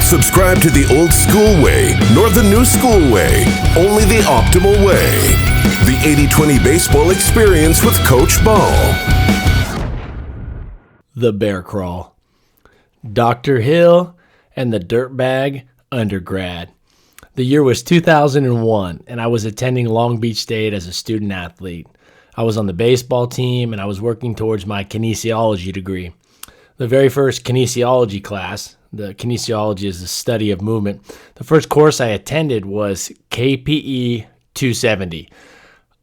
subscribe to the old school way, nor the new school way. Only the optimal way. The 80-20 baseball experience with Coach Ball. The Bear Crawl. Dr. Hill and the Dirtbag Undergrad. The year was 2001, and I was attending Long Beach State as a student athlete. I was on the baseball team, and I was working towards my kinesiology degree. The very first kinesiology class, the kinesiology is the study of movement, the first course I attended was KPE 270.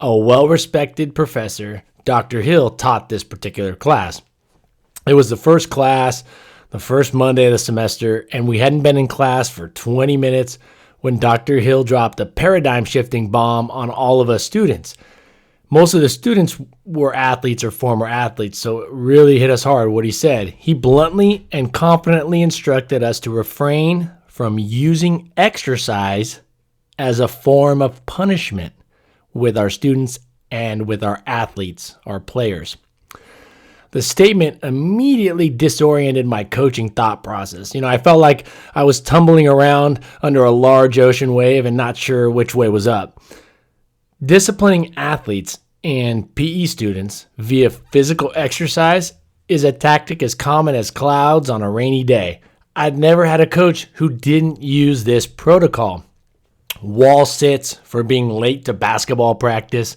A well-respected professor, Dr. Hill, taught this particular class. It was the first class, the first Monday of the semester, and we hadn't been in class for 20 minutes when Dr. Hill dropped a paradigm-shifting bomb on all of us students. Most of the students were athletes or former athletes, so it really hit us hard what he said. He bluntly and confidently instructed us to refrain from using exercise as a form of punishment with our students and with our athletes, our players. The statement immediately disoriented my coaching thought process. I felt like I was tumbling around under a large ocean wave and not sure which way was up. Disciplining athletes and PE students via physical exercise is a tactic as common as clouds on a rainy day. I'd never had a coach who didn't use this protocol. Wall sits for being late to basketball practice,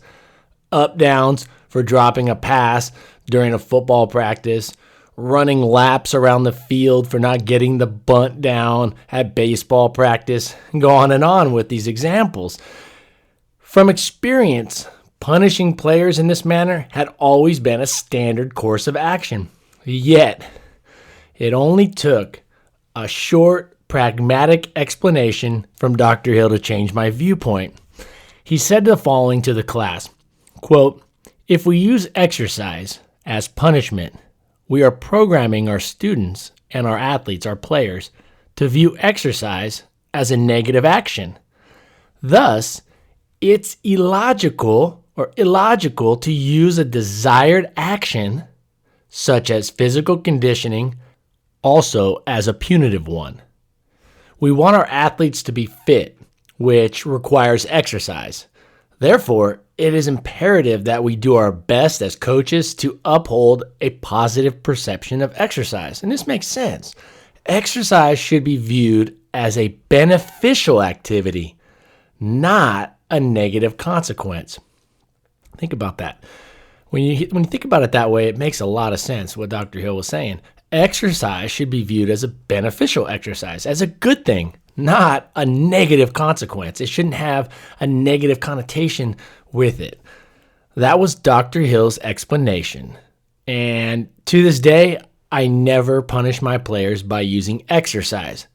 up downs for dropping a pass during a football practice, running laps around the field for not getting the bunt down at baseball practice, and go on and on with these examples. From experience, punishing players in this manner had always been a standard course of action. Yet, it only took a short, pragmatic explanation from Dr. Hill to change my viewpoint. He said the following to the class, quote, "If we use exercise as punishment, we are programming our students and our athletes, our players, to view exercise as a negative action. Thus, it's illogical to use a desired action, such as physical conditioning, also as a punitive one. We want our athletes to be fit, which requires exercise. Therefore, it is imperative that we do our best as coaches to uphold a positive perception of exercise." And this makes sense. Exercise should be viewed as a beneficial activity, not a negative consequence. Think about that. When you think about it that way, it makes a lot of sense what Dr. Hill was saying. Exercise should be viewed as a beneficial exercise, as a good thing, not a negative consequence. It shouldn't have a negative connotation with it. That was Dr. Hill's explanation. And to this day, I never punish my players by using exercise.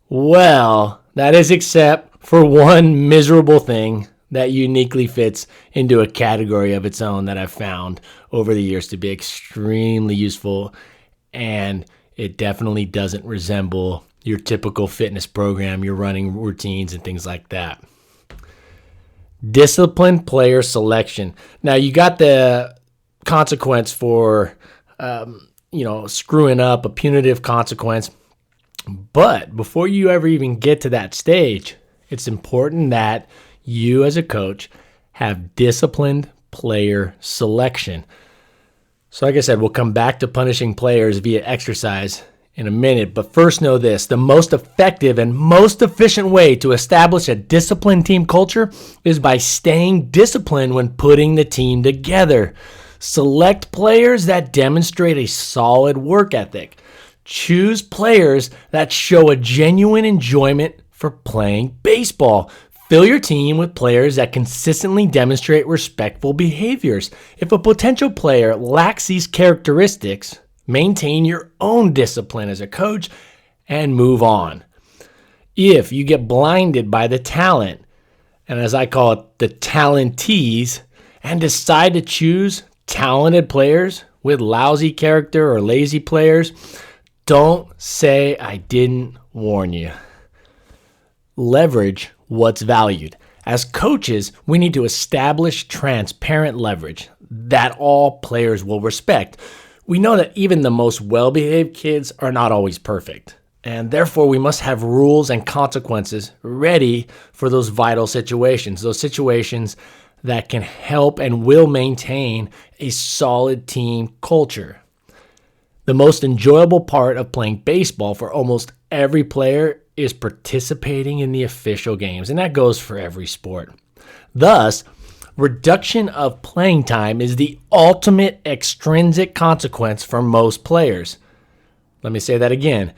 Well, that is except for one miserable thing that uniquely fits into a category of its own that I've found over the years to be extremely useful, and it definitely doesn't resemble your typical fitness program, your running routines, and things like that. Disciplined player selection. Now, you got the consequence for, screwing up, a punitive consequence. But before you ever even get to that stage, it's important that you as a coach have disciplined player selection. So like I said, we'll come back to punishing players via exercise in a minute, but first know this: the most effective and most efficient way to establish a disciplined team culture is by staying disciplined when putting the team together. Select players that demonstrate a solid work ethic. Choose players that show a genuine enjoyment for playing baseball. Fill your team with players that consistently demonstrate respectful behaviors. If a potential player lacks these characteristics, maintain your own discipline as a coach and move on. If you get blinded by the talent, and as I call it, the talentees, and decide to choose talented players with lousy character or lazy players, don't say I didn't warn you. Leverage what's valued. As coaches, we need to establish transparent leverage that all players will respect. We know that even the most well-behaved kids are not always perfect, And therefore, we must have rules and consequences ready for those vital situations, those situations that can help and will maintain a solid team culture. The most enjoyable part of playing baseball for almost every player is participating in the official games, and that goes for every sport. Thus, reduction of playing time is the ultimate extrinsic consequence for most players. Let me say that again.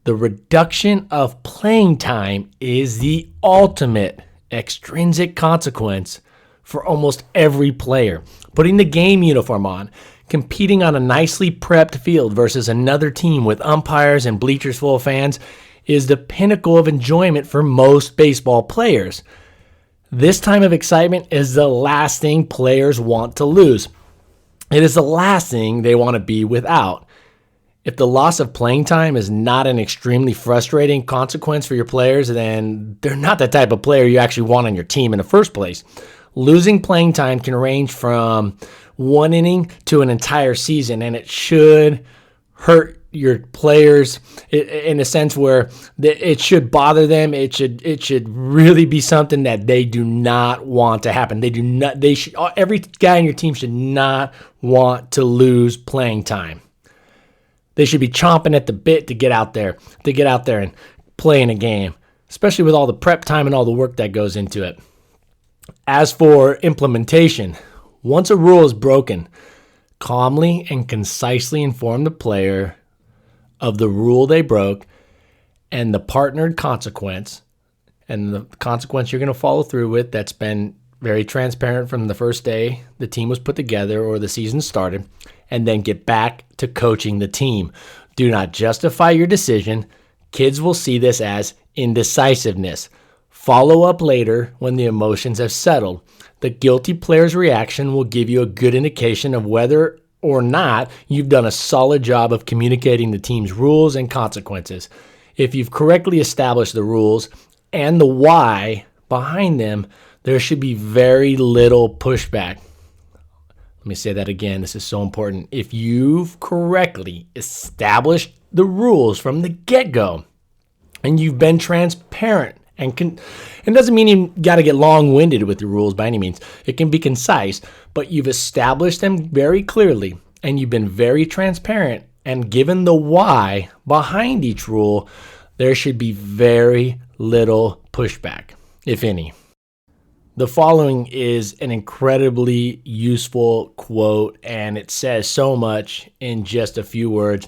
The reduction of playing time is the ultimate extrinsic consequence for almost every player. Putting the game uniform on, competing on a nicely prepped field versus another team with umpires and bleachers full of fans is the pinnacle of enjoyment for most baseball players. This time of excitement is the last thing players want to lose. It is the last thing they want to be without. If the loss of playing time is not an extremely frustrating consequence for your players, then they're not the type of player you actually want on your team in the first place. Losing playing time can range from one inning to an entire season, and it should hurt your players in a sense where it should bother them. It should really be something that they do not want to happen. Every guy on your team should not want to lose playing time. They should be chomping at the bit to get out there and play in a game, especially with all the prep time and all the work that goes into it. As for implementation, once a rule is broken, calmly and concisely inform the player of the rule they broke and the partnered consequence, and the consequence you're going to follow through with that's been very transparent from the first day the team was put together or the season started, and then get back to coaching the team. Do not justify your decision. Kids will see this as indecisiveness. Follow up later when the emotions have settled. The guilty player's reaction will give you a good indication of whether or not you've done a solid job of communicating the team's rules and consequences. If you've correctly established the rules and the why behind them, there should be very little pushback. Let me say that again. This is so important. If you've correctly established the rules from the get-go and you've been transparent and doesn't mean you got to get long-winded with the rules by any means. It can be concise, but you've established them very clearly and you've been very transparent and given the why behind each rule, there should be very little pushback, if any. The following is an incredibly useful quote, and it says so much in just a few words.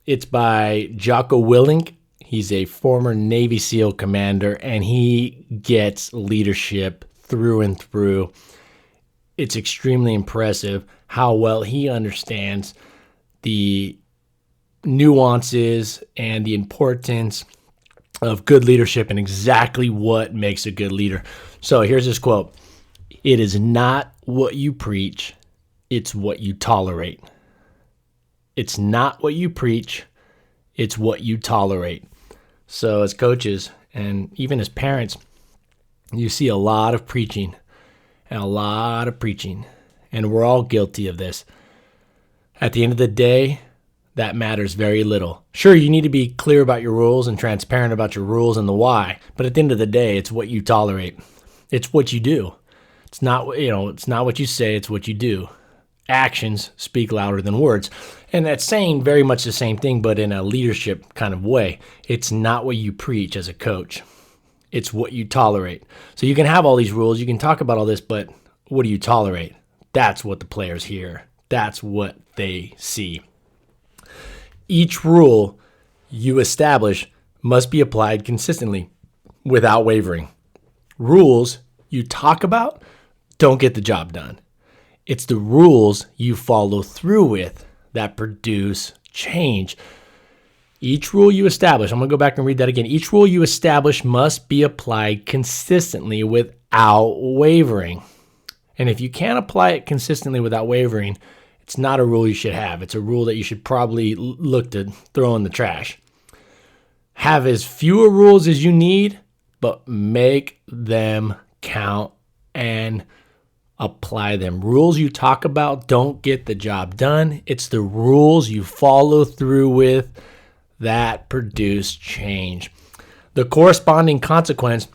It's by Jocko Willink. He's a former Navy SEAL commander, and he gets leadership through and through. It's extremely impressive how well he understands the nuances and the importance of good leadership and exactly what makes a good leader. So here's this quote. It is not what you preach, it's what you tolerate. It's not what you preach, it's what you tolerate. So as coaches and even as parents, you see a lot of preaching and a lot of preaching, and we're all guilty of this. At the end of the day, that matters very little. Sure, you need to be clear about your rules and transparent about your rules and the why, but at the end of the day, it's what you tolerate. It's what you do. It's not what you say, it's what you do. Actions speak louder than words. And that's saying very much the same thing, but in a leadership kind of way. It's not what you preach as a coach. It's what you tolerate. So you can have all these rules, you can talk about all this, but what do you tolerate? That's what the players hear. That's what they see. Each rule you establish must be applied consistently without wavering. Rules you talk about don't get the job done. It's the rules you follow through with that produce change. Each rule you establish, I'm going to go back and read that again. Each rule you establish must be applied consistently without wavering. And if you can't apply it consistently without wavering, it's not a rule you should have. It's a rule that you should probably look to throw in the trash. Have as few rules as you need, but make them count and apply them. Rules you talk about don't get the job done. It's the rules you follow through with that produce change. The corresponding consequence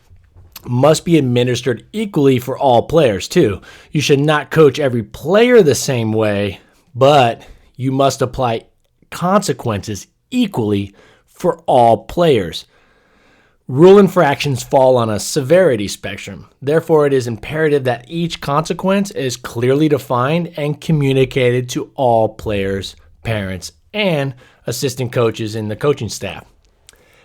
must be administered equally for all players too. You should not coach every player the same way, but you must apply consequences equally for all players. Rule infractions fall on a severity spectrum. Therefore, it is imperative that each consequence is clearly defined and communicated to all players, parents, and assistant coaches in the coaching staff.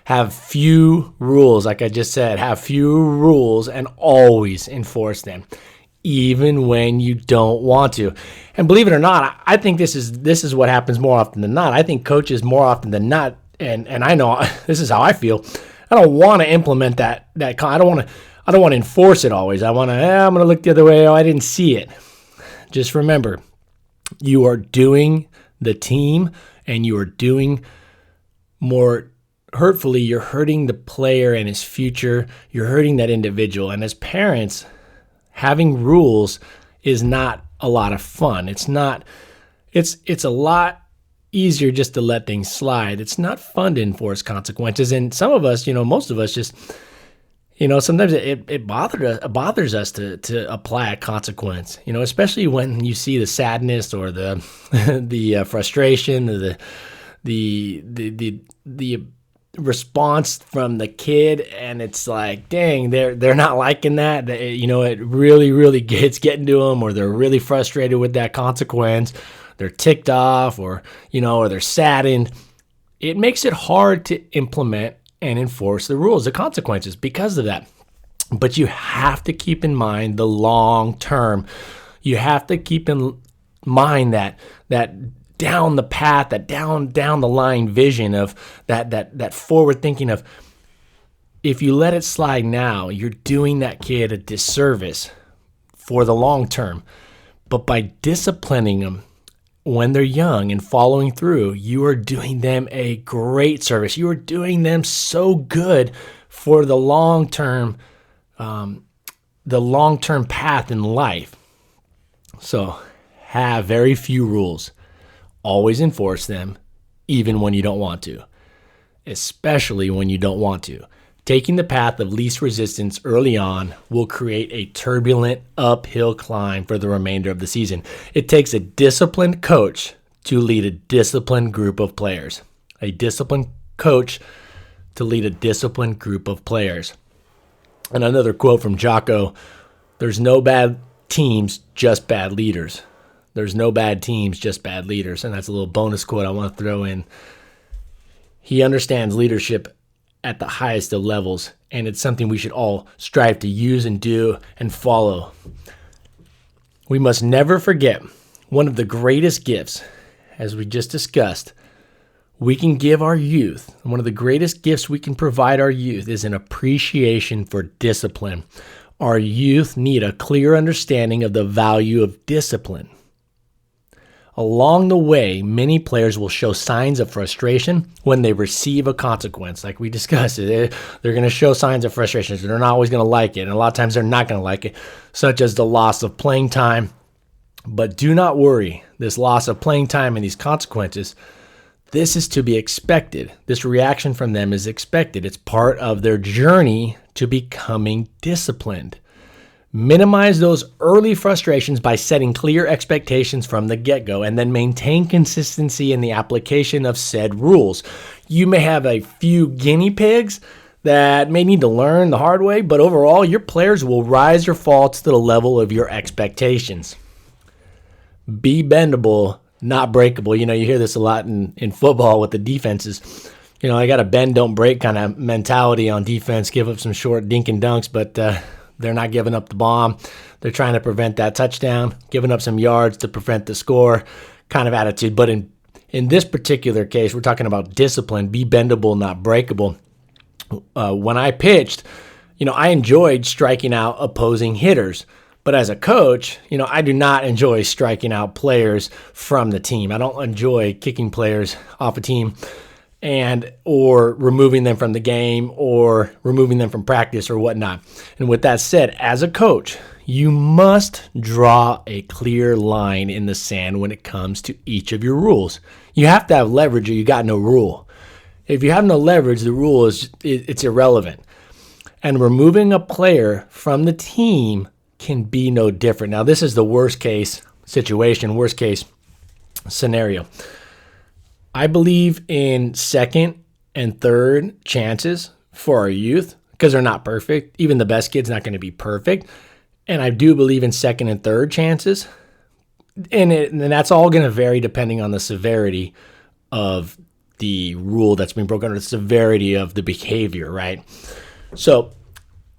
Have few rules, like I just said, have few rules and always enforce them, even when you don't want to. And believe it or not, I think this is what happens more often than not. I think coaches more often than not, and I know this is how I feel. I don't want to implement that. I don't want to enforce it always. I'm going to look the other way. Oh, I didn't see it. Just remember, you are doing the team, and you are doing more. Hurtfully, you're hurting the player and his future. You're hurting that individual. And as parents, having rules is not a lot of fun. It's a lot easier just to let things slide. It's not fun to enforce consequences. And some of us, most of us just, sometimes it bothers us to apply a consequence, especially when you see the sadness or the the frustration or the response from the kid, and it's like, dang, they're not liking that. It really gets getting to them, or they're really frustrated with that consequence. They're ticked off, or they're saddened. It makes it hard to implement and enforce the rules, the consequences, because of that. But you have to keep in mind the long term. You have to keep in mind that down the path, that down the line vision of that forward thinking of, if you let it slide now, you're doing that kid a disservice for the long term. But by disciplining them when they're young and following through, you are doing them a great service. You are doing them so good for the long term path in life. So have very few rules. Always enforce them, even when you don't want to, especially when you don't want to. Taking the path of least resistance early on will create a turbulent uphill climb for the remainder of the season. It takes a disciplined coach to lead a disciplined group of players. A disciplined coach to lead a disciplined group of players. And another quote from Jocko, there's no bad teams, just bad leaders. There's no bad teams, just bad leaders. And that's a little bonus quote I want to throw in. He understands leadership at the highest of levels, and it's something we should all strive to use and do and follow. We must never forget one of the greatest gifts, as we just discussed, we can give our youth. One of the greatest gifts we can provide our youth is an appreciation for discipline. Our youth need a clear understanding of the value of discipline. Along the way, many players will show signs of frustration when they receive a consequence. Like we discussed, they're going to show signs of frustration. They're not always going to like it, and a lot of times they're not going to like it, such as the loss of playing time. But do not worry, this loss of playing time and these consequences, this is to be expected. This reaction from them is expected. It's part of their journey to becoming disciplined. Minimize those early frustrations by setting clear expectations from the get-go, and then maintain consistency in the application of said rules. You may have a few guinea pigs that may need to learn the hard way, but overall, your players will rise or fall to the level of your expectations. Be bendable, not breakable. You hear this a lot in football with the defenses. I got a bend, don't break kind of mentality on defense, give up some short dink and dunks, but they're not giving up the bomb. They're trying to prevent that touchdown, giving up some yards to prevent the score kind of attitude. But in this particular case, we're talking about discipline, be bendable, not breakable. When I pitched, I enjoyed striking out opposing hitters. But as a coach, I do not enjoy striking out players from the team. I don't enjoy kicking players off a team or removing them from the game or removing them from practice or whatnot. And with that said, as a coach, you must draw a clear line in the sand when it comes to each of your rules. You have to have leverage or you got no rule. If you have no leverage, the rule is it's irrelevant. And removing a player from the team can be no different. Now, this is the worst case situation, worst case scenario. I believe in second and third chances for our youth because they're not perfect. Even the best kid's not going to be perfect. And I do believe in second and third chances. And that's all going to vary depending on the severity of the rule that's being broken or the severity of the behavior, right? So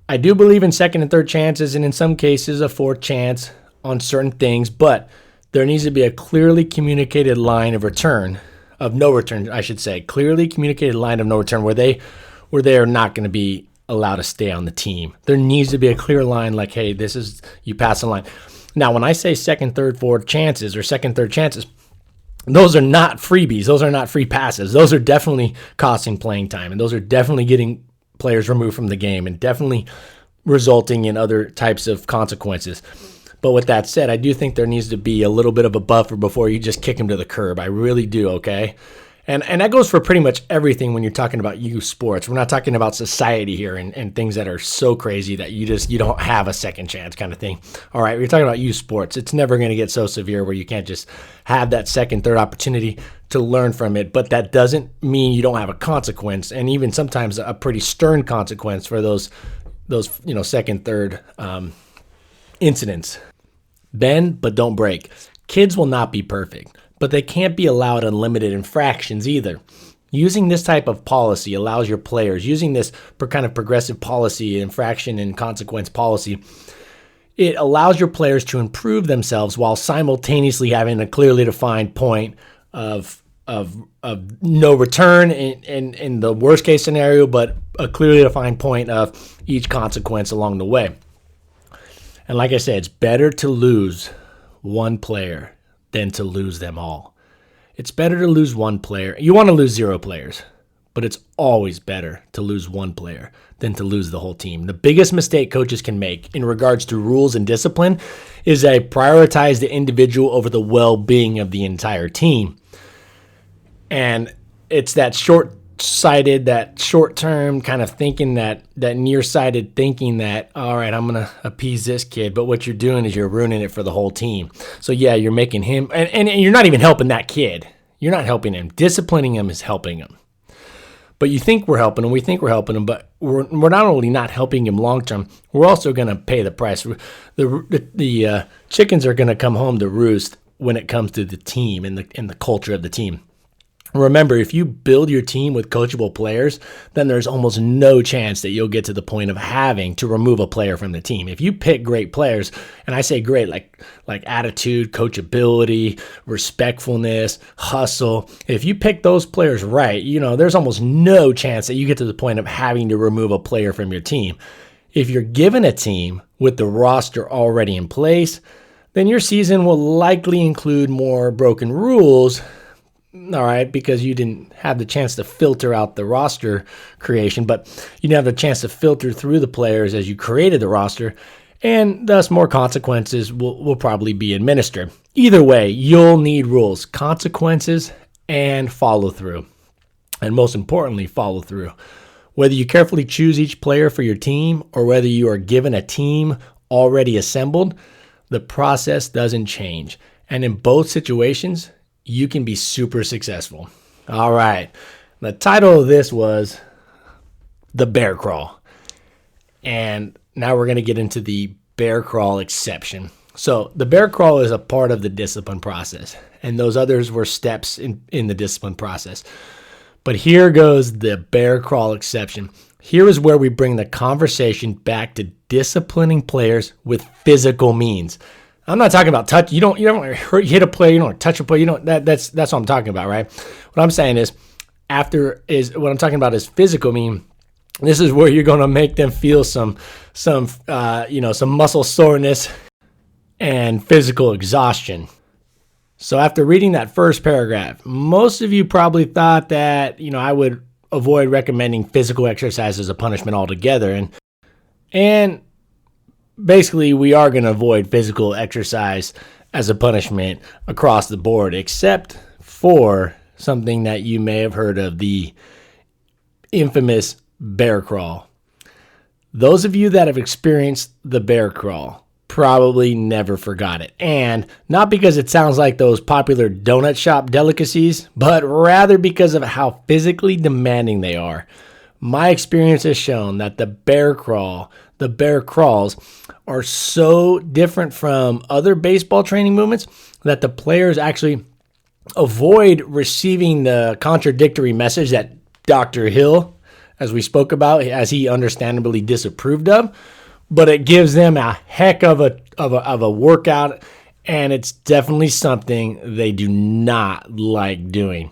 I do believe in second and third chances, and in some cases a fourth chance on certain things, but there needs to be a clearly communicated line of no return, I should say. Clearly communicated line of no return where they are not going to be allowed to stay on the team. There needs to be a clear line like, hey, this is, you pass the line. Now, when I say second, third, fourth chances or second, third chances, those are not freebies. Those are not free passes. Those are definitely costing playing time, and those are definitely getting players removed from the game and definitely resulting in other types of consequences. But with that said, I do think there needs to be a little bit of a buffer before you just kick them to the curb. I really do, okay? And that goes for pretty much everything when you're talking about youth sports. We're not talking about society here and things that are so crazy that you don't have a second chance kind of thing. All right, we're talking about youth sports. It's never going to get so severe where you can't just have that second, third opportunity to learn from it. But that doesn't mean you don't have a consequence, and even sometimes a pretty stern consequence for those second, third incidents. Bend, but don't break. Kids will not be perfect, but they can't be allowed unlimited infractions either. Using this type of policy allows your players, using this kind of progressive policy, infraction and consequence policy, it allows your players to improve themselves while simultaneously having a clearly defined point of no return in the worst case scenario, but a clearly defined point of each consequence along the way. And like I said, it's better to lose one player than to lose them all. It's better to lose one player. You want to lose 0 players, but it's always better to lose one player than to lose the whole team. The biggest mistake coaches can make in regards to rules and discipline is they prioritize the individual over the well-being of the entire team. And it's that short-sighted, that short-term kind of thinking, that nearsighted thinking that, all right, I'm going to appease this kid, but what you're doing is you're ruining it for the whole team. So, yeah, you're making him, and you're not even helping that kid. You're not helping him. Disciplining him is helping him. But you think we're helping him, we think we're helping him, but we're not only not helping him long-term, we're also going to pay the price. The chickens are going to come home to roost when it comes to the team and the culture of the team. Remember, if you build your team with coachable players, then there's almost no chance that you'll get to the point of having to remove a player from the team. If you pick great players, and I say great, like attitude, coachability, respectfulness, hustle, if you pick those players right, there's almost no chance that you get to the point of having to remove a player from your team. If you're given a team with the roster already in place, then your season will likely include more broken rules. All right, because you didn't have the chance to filter out the roster creation, but you didn't have the chance to filter through the players as you created the roster, and thus more consequences will probably be administered. Either way, you'll need rules, consequences, and follow through. And most importantly, follow through. Whether you carefully choose each player for your team or whether you are given a team already assembled, the process doesn't change. And in both situations, you can be super successful. All right. The title of this was The Bear Crawl. And now we're going to get into the bear crawl exception. So the bear crawl is a part of the discipline process, and those others were steps in the discipline process. But here goes the bear crawl exception. Here is where we bring the conversation back to disciplining players with physical means. I'm not talking about touch. You don't hit a player. You don't touch a player. That's what I'm talking about, right? What I'm saying is, what I'm talking about is physical mean. This is where you're going to make them feel some muscle soreness and physical exhaustion. So after reading that first paragraph, most of you probably thought that I would avoid recommending physical exercise as a punishment altogether, and basically, we are going to avoid physical exercise as a punishment across the board, except for something that you may have heard of, the infamous bear crawl. Those of you that have experienced the bear crawl probably never forgot it. And not because it sounds like those popular donut shop delicacies, but rather because of how physically demanding they are. My experience has shown that the bear crawls are so different from other baseball training movements that the players actually avoid receiving the contradictory message that Dr. Hill, as we spoke about, as he understandably disapproved of, but it gives them a heck of a workout, and it's definitely something they do not like doing.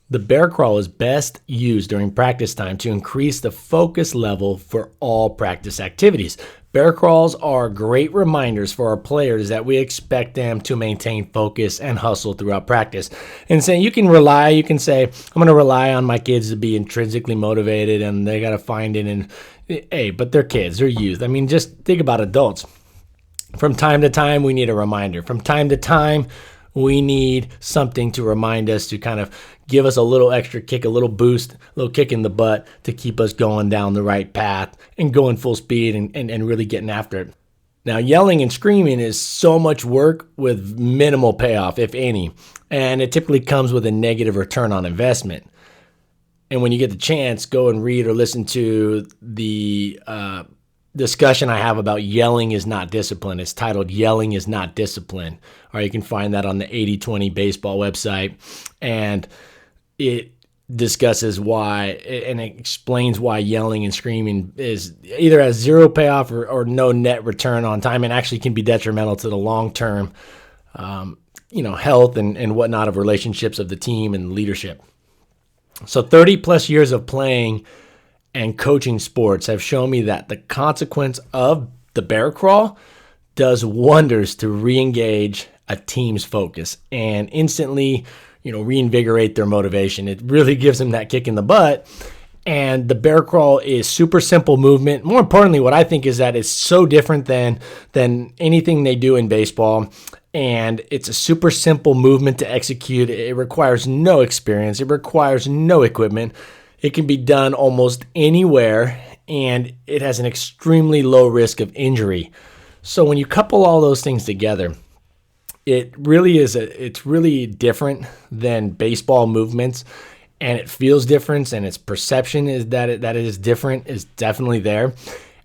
The bear crawl is best used during practice time to increase the focus level for all practice activities. Bear crawls are great reminders for our players that we expect them to maintain focus and hustle throughout practice. And so you can say, I'm going to rely on my kids to be intrinsically motivated and they got to find it. And hey, but they're kids, they're youth. I mean, just think about adults. From time to time, we need a reminder. From time to time, we need something to remind us, to kind of give us a little extra kick, a little boost, a little kick in the butt to keep us going down the right path and going full speed and really getting after it. Now, yelling and screaming is so much work with minimal payoff, if any, and it typically comes with a negative return on investment. And when you get the chance, go and read or listen to the discussion I have about yelling is not discipline. It's titled Yelling is Not Discipline. Or you can find that on the 80/20 baseball website. And it discusses why, and it explains why yelling and screaming is either has zero payoff or no net return on time, and actually can be detrimental to the long-term health and whatnot of relationships of the team and leadership. So 30 plus years of playing and coaching sports have shown me that the consequence of the bear crawl does wonders to re-engage a team's focus and instantly, reinvigorate their motivation. It really gives them that kick in the butt. And the bear crawl is super simple movement. More importantly, what I think is that it's so different than anything they do in baseball. And it's a super simple movement to execute. It requires no experience. It requires no equipment. It can be done almost anywhere, and it has an extremely low risk of injury. So when you couple all those things together, it's really different than baseball movements, and it feels different, and its perception is that it is different is definitely there.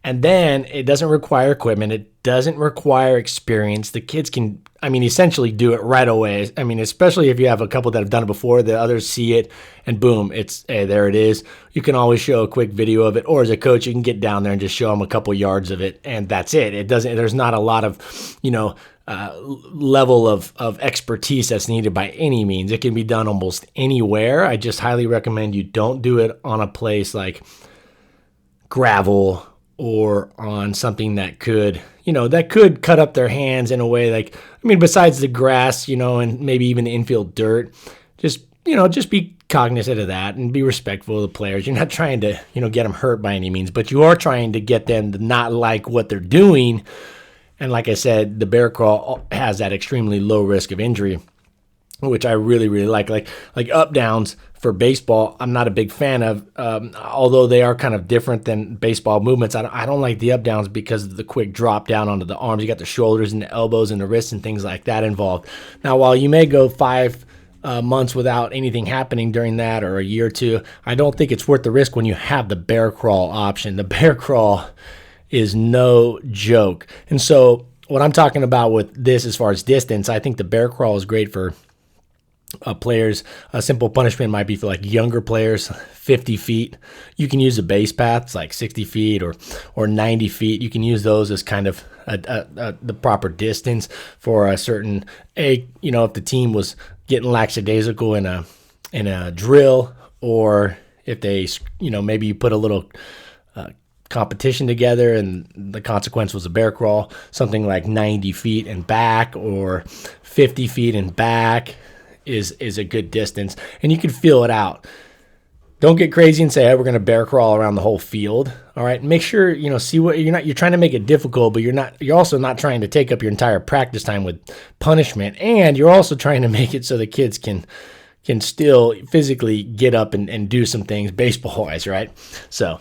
And then it doesn't require equipment. It doesn't require experience. The kids can, essentially do it right away. Especially if you have a couple that have done it before, the others see it and boom, there it is. You can always show a quick video of it, or as a coach, you can get down there and just show them a couple yards of it, and that's it. There's not a lot of, level of expertise that's needed by any means. It can be done almost anywhere. I just highly recommend you don't do it on a place like gravel or on something that could cut up their hands in a way besides the grass, and maybe even the infield dirt. Just be cognizant of that and be respectful of the players. You're not trying to, get them hurt by any means, but you are trying to get them to not like what they're doing. And like I said, the bear crawl has that extremely low risk of injury, which I really, really like. Like up downs for baseball, I'm not a big fan of, although they are kind of different than baseball movements. I don't like the up downs because of the quick drop down onto the arms. You got the shoulders and the elbows and the wrists and things like that involved. Now, while you may go 5 months without anything happening during that, or a year or two, I don't think it's worth the risk when you have the bear crawl option. The bear crawl is no joke. And so what I'm talking about with this as far as distance, I think the bear crawl is great for players. A simple punishment might be for like younger players, 50 feet. You can use the base paths like 60 feet or 90 feet. You can use those as kind of the proper distance for a certain, if the team was getting lackadaisical in a drill, or if they, maybe you put a little competition together and the consequence was a bear crawl, something like 90 feet and back or 50 feet and back is a good distance, and you can feel it out. Don't get crazy and say, hey, we're going to bear crawl around the whole field. All right. Make sure, see what you're trying to make it difficult, but you're also not trying to take up your entire practice time with punishment. And you're also trying to make it so the kids can can still physically get up and do some things baseball-wise, right? So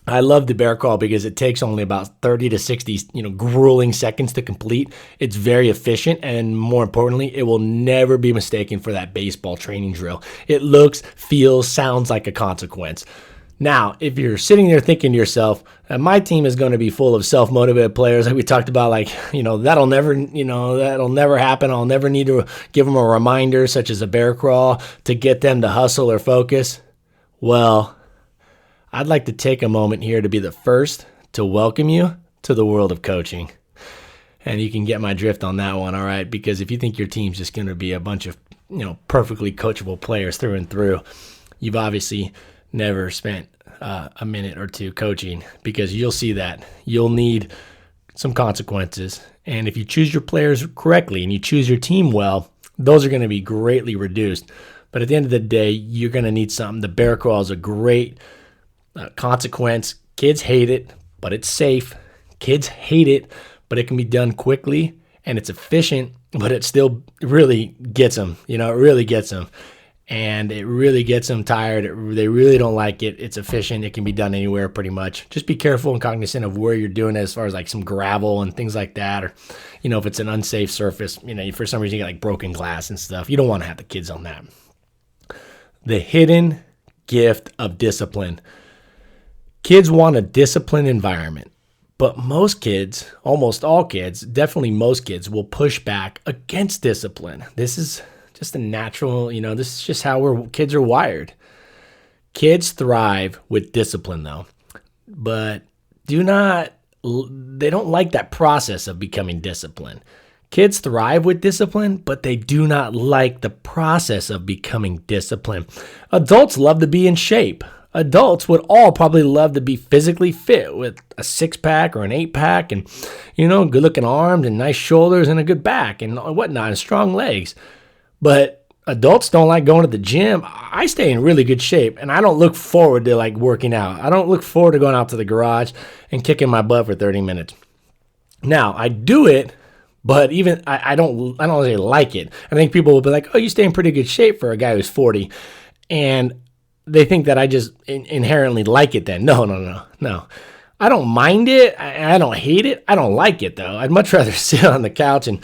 I love the bear crawl because it takes only about 30 to 60, grueling seconds to complete. It's very efficient, and more importantly, it will never be mistaken for that baseball training drill. It looks, feels, sounds like a consequence. Now, if you're sitting there thinking to yourself, my team is going to be full of self-motivated players, like we talked about, that'll never happen. I'll never need to give them a reminder, such as a bear crawl, to get them to hustle or focus. Well, I'd like to take a moment here to be the first to welcome you to the world of coaching. And you can get my drift on that one, all right? Because if you think your team's just going to be a bunch of, perfectly coachable players through and through, you've obviously never spent a minute or two coaching, because you'll see that you'll need some consequences. And if you choose your players correctly and you choose your team well, those are going to be greatly reduced. But at the end of the day, you're going to need something. The bear crawl is a great consequence. Kids hate it, but it's safe. Kids hate it, but it can be done quickly, and it's efficient, but it still really gets them. It really gets them. And it really gets them tired. They really don't like it. It's efficient. It can be done anywhere pretty much. Just be careful and cognizant of where you're doing it, as far as like some gravel and things like that. Or, if it's an unsafe surface, for some reason you get like broken glass and stuff. You don't want to have the kids on that. The hidden gift of discipline. Kids want a disciplined environment, but most kids, almost all kids, definitely most kids will push back against discipline. This is just a natural, this is just how kids are wired. Kids thrive with discipline though, but they don't like that process of becoming disciplined. Kids thrive with discipline, but they do not like the process of becoming disciplined. Adults love to be in shape. Adults would all probably love to be physically fit with a 6-pack or an 8-pack and, good looking arms and nice shoulders and a good back and whatnot and strong legs. But adults don't like going to the gym. I stay in really good shape, and I don't look forward to working out. I don't look forward to going out to the garage and kicking my butt for 30 minutes. Now, I do it, but even I don't really like it. I think people will be like, "Oh, you stay in pretty good shape for a guy who's 40," and they think that I just inherently like it. Then no. I don't mind it. I don't hate it. I don't like it though. I'd much rather sit on the couch and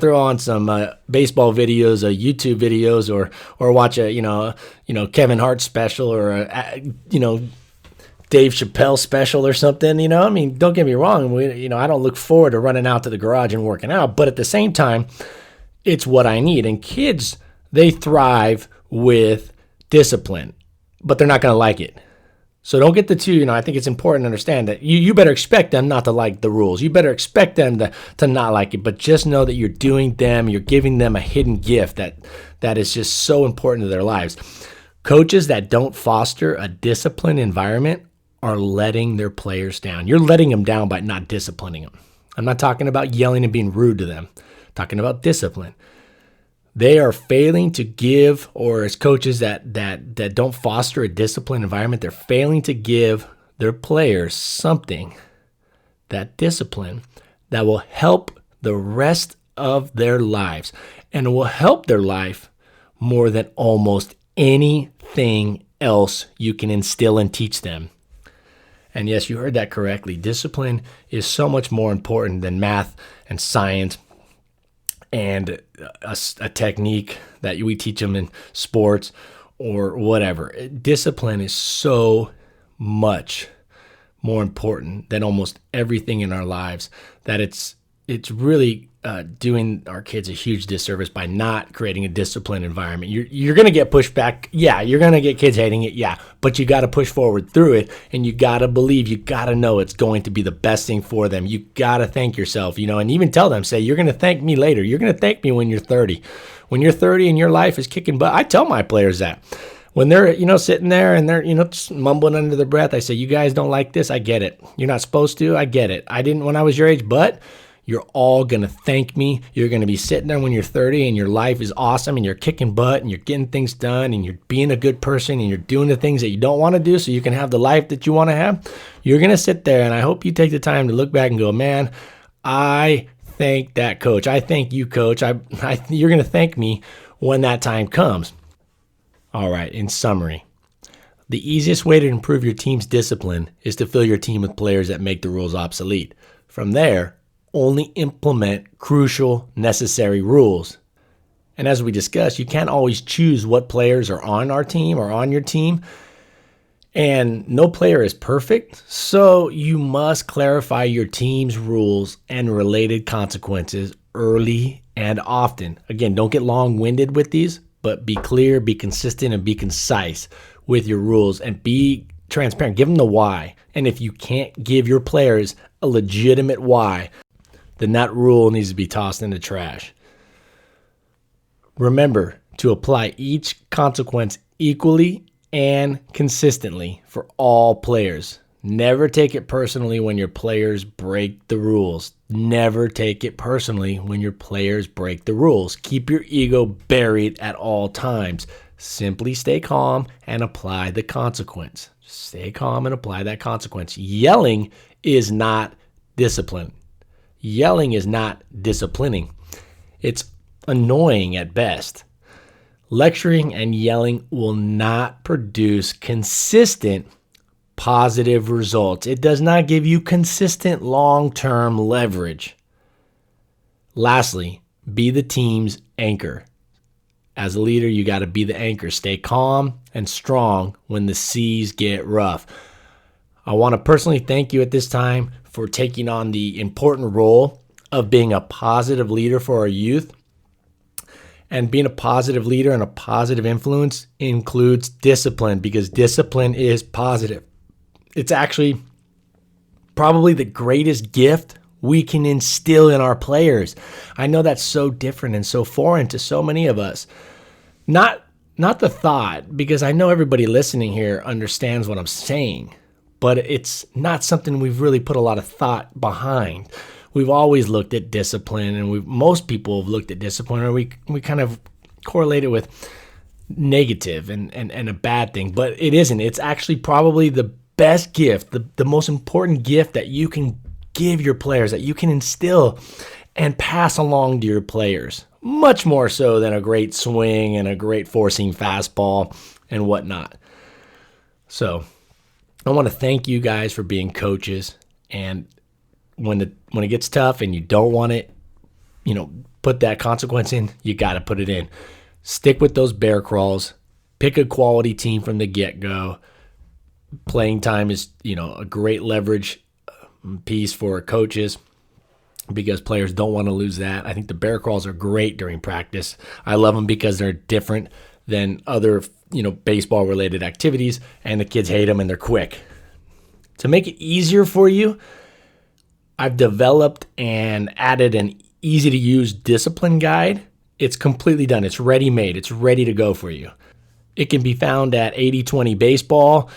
throw on some baseball videos, YouTube videos, or watch a Kevin Hart special or a Dave Chappelle special or something. Don't get me wrong. I don't look forward to running out to the garage and working out, but at the same time, it's what I need. And kids, they thrive with discipline, but they're not going to like it. So don't get the two, I think it's important to understand that you better expect them not to like the rules. You better expect them to not like it, but just know that you're giving them a hidden gift that is just so important to their lives. Coaches that don't foster a disciplined environment are letting their players down. You're letting them down by not disciplining them. I'm not talking about yelling and being rude to them. I'm talking about discipline. They are failing to give, or as coaches that don't foster a disciplined environment, they're failing to give their players something, that discipline, that will help the rest of their lives. And it will help their life more than almost anything else you can instill and teach them. And yes, you heard that correctly. Discipline is so much more important than math and science and a technique that we teach them in sports or whatever. Discipline is so much more important than almost everything in our lives that it's really doing our kids a huge disservice by not creating a disciplined environment. You're going to get pushback. Yeah, you're going to get kids hating it. Yeah, but you got to push forward through it, and you got to believe, you got to know it's going to be the best thing for them. You got to thank yourself, and even tell them, say, you're going to thank me later. You're going to thank me when you're 30. When you're 30 and your life is kicking butt, I tell my players that. When they're, sitting there and they're, just mumbling under their breath, I say, you guys don't like this? I get it. You're not supposed to? I get it. I didn't when I was your age, but you're all going to thank me. You're going to be sitting there when you're 30 and your life is awesome and you're kicking butt and you're getting things done and you're being a good person and you're doing the things that you don't want to do so you can have the life that you want to have. You're going to sit there, and I hope you take the time to look back and go, man, I thank that coach. I thank you, coach. You're going to thank me when that time comes. All right, in summary, the easiest way to improve your team's discipline is to fill your team with players that make the rules obsolete. From there, only implement crucial, necessary rules. And as we discussed, you can't always choose what players are on our team or on your team. And no player is perfect, so you must clarify your team's rules and related consequences early and often. Again, don't get long-winded with these, but be clear, be consistent, and be concise with your rules, and be transparent. Give them the why. And if you can't give your players a legitimate why, then that rule needs to be tossed in the trash. Remember to apply each consequence equally and consistently for all players. Never take it personally when your players break the rules. Never take it personally when your players break the rules. Keep your ego buried at all times. Simply stay calm and apply the consequence. Stay calm and apply that consequence. Yelling is not discipline. Yelling is not disciplining. It's annoying at best. Lecturing and yelling will not produce consistent positive results. It does not give you consistent long-term leverage. Lastly, be the team's anchor. As a leader, you got to be the anchor. Stay calm and strong when the seas get rough. I want to personally thank you at this time for taking on the important role of being a positive leader for our youth. And being a positive leader and a positive influence includes discipline, because discipline is positive. It's actually probably the greatest gift we can instill in our players. I know that's so different and so foreign to so many of us. Not the thought, because I know everybody listening here understands what I'm saying, but it's not something we've really put a lot of thought behind. We've always looked at discipline, and most people have looked at discipline, or we kind of correlate it with negative and a bad thing, but it isn't. It's actually probably the best gift, the most important gift that you can give your players, that you can instill and pass along to your players, much more so than a great swing and a great four-seam fastball and whatnot. So I want to thank you guys for being coaches, and when it gets tough and you don't want it, put that consequence in, you got to put it in. Stick with those bear crawls. Pick a quality team from the get-go. Playing time is, a great leverage piece for coaches, because players don't want to lose that. I think the bear crawls are great during practice. I love them because they're different than other, baseball-related activities, and the kids hate them and they're quick. To make it easier for you, I've developed and added an easy-to-use discipline guide. It's completely done. It's ready-made. It's ready to go for you. It can be found at 80/20 Baseball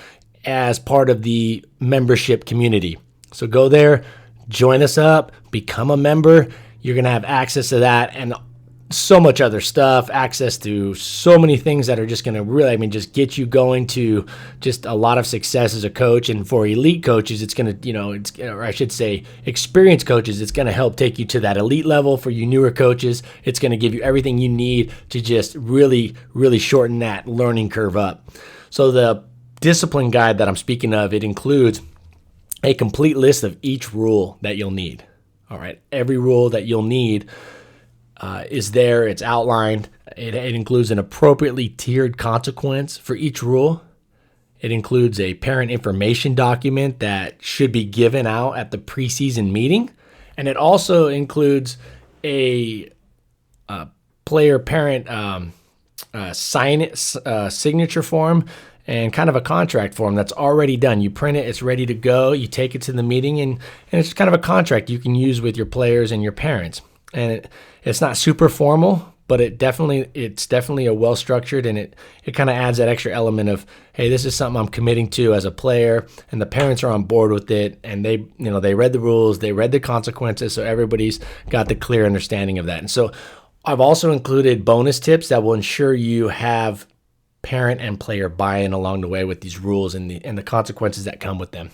as part of the membership community. So go there, join us up, become a member. You're going to have access to that and so much other stuff, access to so many things that are just going to really, just get you going to just a lot of success as a coach. And for elite coaches, it's going to, or I should say experienced coaches, it's going to help take you to that elite level. For you newer coaches, it's going to give you everything you need to just really, really shorten that learning curve up. So the discipline guide that I'm speaking of, it includes a complete list of each rule that you'll need. All right, every rule that you'll need is there. It's outlined. It includes an appropriately tiered consequence for each rule. It includes a parent information document that should be given out at the preseason meeting. And it also includes a player-parent signature form and kind of a contract form that's already done. You print it, it's ready to go. You take it to the meeting, and it's kind of a contract you can use with your players and your parents. And it's not super formal, but it's definitely a well-structured, and it kind of adds that extra element of, hey, this is something I'm committing to as a player, and the parents are on board with it, and they read the rules, they read the consequences, so everybody's got the clear understanding of that. And so I've also included bonus tips that will ensure you have parent and player buy-in along the way with these rules and the consequences that come with them.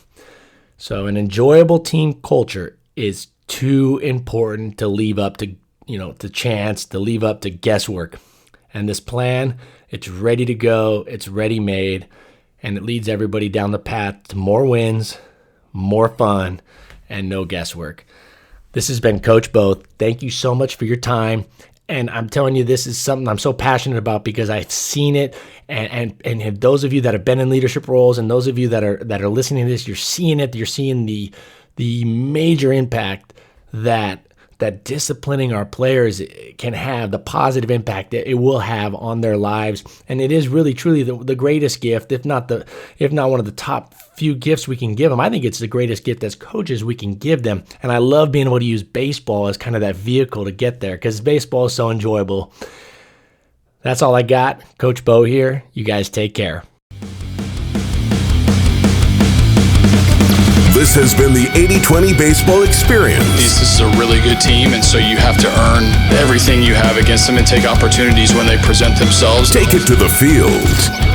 So an enjoyable team culture is too important to leave up to, to chance, to leave up to guesswork. And this plan, it's ready to go, it's ready-made, and it leads everybody down the path to more wins, more fun, and no guesswork. This has been Coach Bo. Thank you so much for your time. And I'm telling you, this is something I'm so passionate about because I've seen it. And those of you that have been in leadership roles and those of you that are listening to this, you're seeing it. You're seeing the major impact that disciplining our players can have, the positive impact that it will have on their lives. And it is really, truly the greatest gift, if not one of the top few gifts we can give them. I think it's the greatest gift as coaches we can give them. And I love being able to use baseball as kind of that vehicle to get there because baseball is so enjoyable. That's all I got. Coach Bo here. You guys take care. This has been the 80-20 Baseball Experience. This is a really good team, and so you have to earn everything you have against them and take opportunities when they present themselves. Take it to the field.